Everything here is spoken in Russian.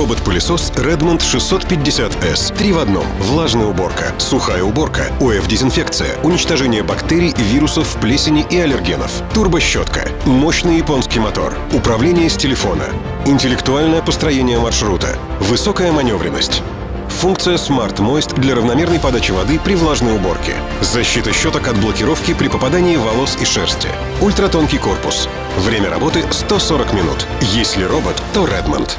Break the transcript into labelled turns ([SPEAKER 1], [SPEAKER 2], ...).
[SPEAKER 1] Робот-пылесос Redmond 650S. 3 в одном. Влажная уборка, сухая уборка, ОФ-дезинфекция, уничтожение бактерий, вирусов, плесени и аллергенов. Турбощетка. Мощный японский мотор. Управление с телефона. Интеллектуальное построение маршрута. Высокая маневренность. Функция Smart Moist для равномерной подачи воды при влажной уборке. Защита щеток от блокировки при попадании волос и шерсти. Ультратонкий корпус. Время работы 140 минут. Если робот, то Redmond.